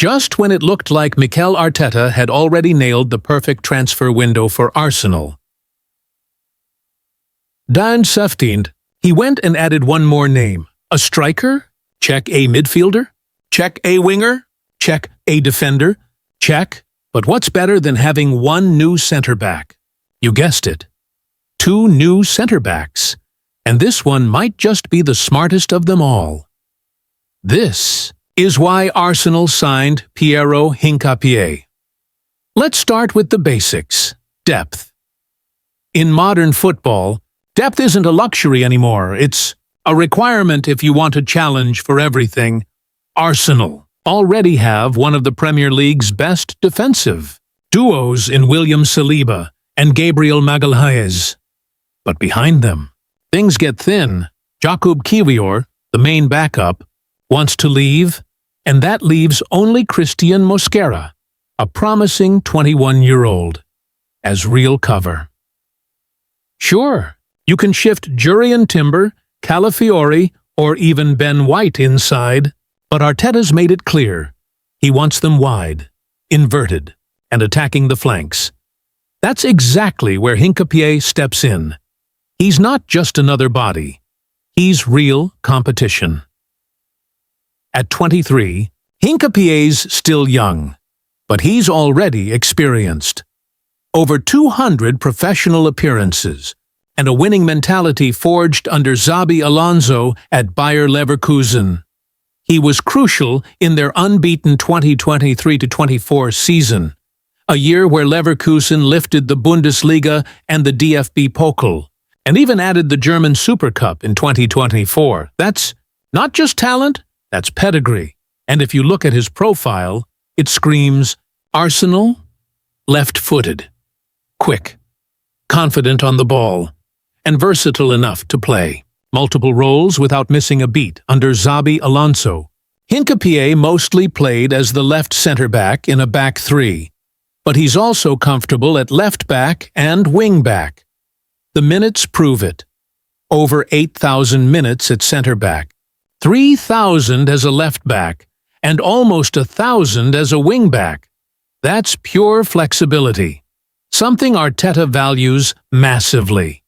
Just when it looked like Mikel Arteta had already nailed the perfect transfer window for Arsenal. Dan Seftiend, he went and added one more name. A striker? Check. A midfielder? Check. A winger? Check. A defender? Check. But what's better than having one new centre-back? You guessed it. 2 new centre-backs. And this one might just be the smartest of them all. This is why Arsenal signed Piero Hincapié. Let's start with the basics. Depth. In modern football, depth isn't a luxury anymore. It's a requirement if you want a challenge for everything. Arsenal already have one of the Premier League's best defensive duos in William Saliba and Gabriel Magalhaes. But behind them, things get thin. Jakub Kiwior, the main backup, wants to leave, and that leaves only Cristian Mosquera, a promising 21-year-old, as real cover. Sure, you can shift Jurrien Timber, Calafiori, or even Ben White inside, but Arteta's made it clear. He wants them wide, inverted, and attacking the flanks. That's exactly where Hincapié steps in. He's not just another body. He's real competition. At 23, Hincapié's still young, but he's already experienced. Over 200 professional appearances, and a winning mentality forged under Xabi Alonso at Bayer Leverkusen. He was crucial in their unbeaten 2023-24 season, a year where Leverkusen lifted the Bundesliga and the DFB Pokal, and even added the German Super Cup in 2024. That's not just talent, that's pedigree. And if you look at his profile, it screams Arsenal, left-footed, quick, confident on the ball, and versatile enough to play multiple roles without missing a beat under Xabi Alonso. Hincapié mostly played as the left centre-back in a back three, but he's also comfortable at left-back and wing-back. The minutes prove it. Over 8,000 minutes at centre-back, 3,000 as a left-back, and almost 1,000 as a wing-back. That's pure flexibility, something Arteta values massively.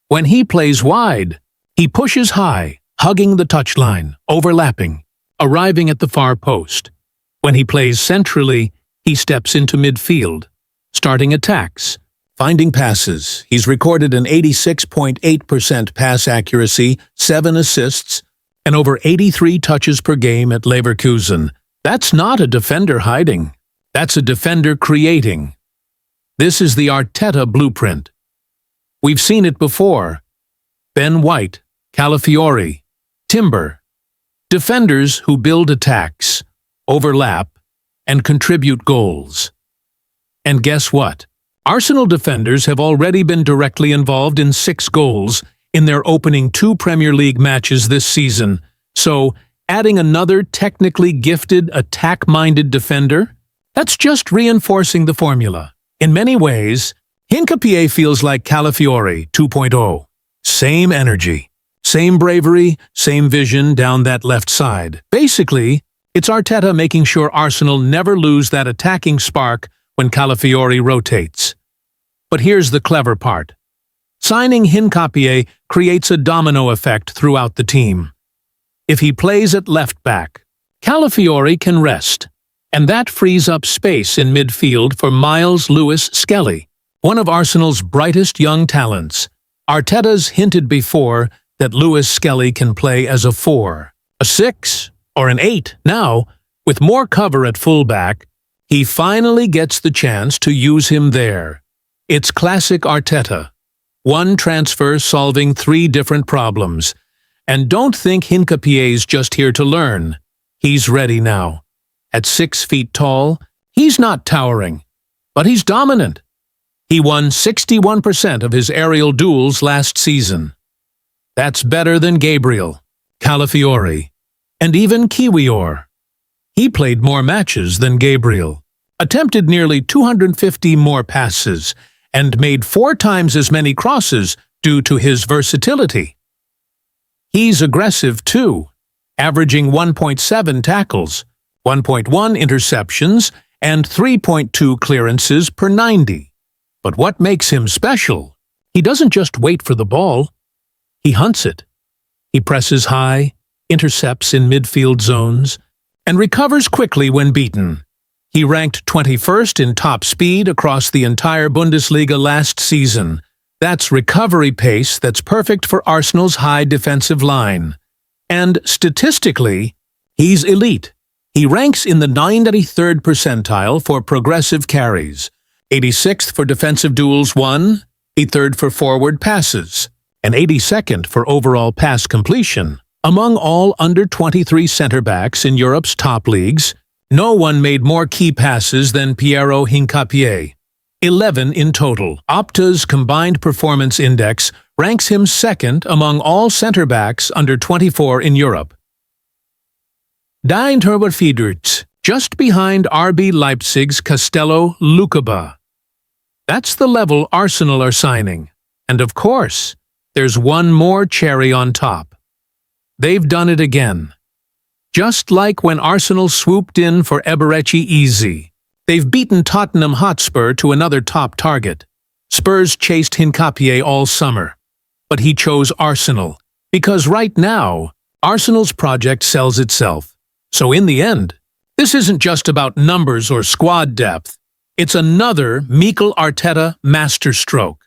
When he plays wide, he pushes high, hugging the touchline, overlapping, arriving at the far post. When he plays centrally, he steps into midfield, starting attacks, finding passes. He's recorded an 86.8% pass accuracy, 7 assists, and over 83 touches per game at Leverkusen. That's not a defender hiding. That's a defender creating. This is the Arteta blueprint. We've seen it before. Ben White, Calafiori, Timber. Defenders who build attacks, overlap, and contribute goals. And guess what? Arsenal defenders have already been directly involved in 6 goals in their opening 2 Premier League matches this season, so adding another technically gifted, attack-minded defender? That's just reinforcing the formula. In many ways, Hincapié feels like Calafiori 2.0. Same energy, same bravery, same vision down that left side. Basically, it's Arteta making sure Arsenal never lose that attacking spark when Calafiori rotates. But here's the clever part. Signing Hincapié creates a domino effect throughout the team. If he plays at left back, Calafiori can rest, and that frees up space in midfield for Miles Lewis-Skelly, one of Arsenal's brightest young talents. Arteta's hinted before that Lewis-Skelly can play as a 4, a 6, or an 8. Now, with more cover at fullback, he finally gets the chance to use him there. It's classic Arteta. One transfer solving 3 different problems. And don't think Hincapié's just here to learn. He's ready now. At 6 feet tall, he's not towering, but he's dominant. He won 61% of his aerial duels last season. That's better than Gabriel, Calafiori, and even Kiwior. He played more matches than Gabriel, attempted nearly 250 more passes, and made 4 times as many crosses due to his versatility. He's aggressive too, averaging 1.7 tackles, 1.1 interceptions, and 3.2 clearances per 90. But what makes him special? He doesn't just wait for the ball. He hunts it. He presses high, intercepts in midfield zones, and recovers quickly when beaten. He ranked 21st in top speed across the entire Bundesliga last season. That's recovery pace that's perfect for Arsenal's high defensive line. And statistically, he's elite. He ranks in the 93rd percentile for progressive carries, 86th for defensive duels won, 83rd for forward passes, and 82nd for overall pass completion. Among all under-23 centre-backs in Europe's top leagues, no one made more key passes than Piero Hincapié, 11 in total. Opta's Combined Performance Index ranks him second among all centre-backs under 24 in Europe. Hincapié, just behind RB Leipzig's Castello Lucaba. That's the level Arsenal are signing. And of course, there's one more cherry on top. They've done it again. Just like when Arsenal swooped in for Eberechi Eze, they've beaten Tottenham Hotspur to another top target. Spurs chased Hincapié all summer, but he chose Arsenal, because right now, Arsenal's project sells itself. So in the end, this isn't just about numbers or squad depth. It's another Mikel Arteta masterstroke.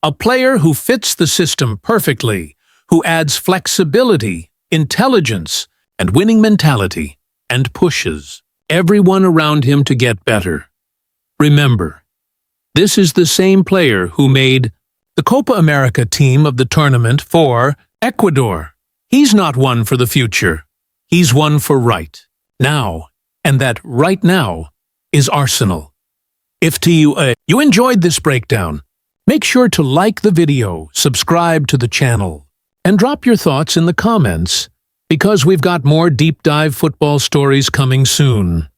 A player who fits the system perfectly, who adds flexibility, intelligence, and winning mentality, and pushes everyone around him to get better. Remember, this is the same player who made the Copa America team of the tournament for Ecuador. He's not one for the future. He's one for right now, and that right now is Arsenal. If you enjoyed this breakdown, make sure to like the video, subscribe to the channel, and drop your thoughts in the comments, because we've got more deep dive football stories coming soon.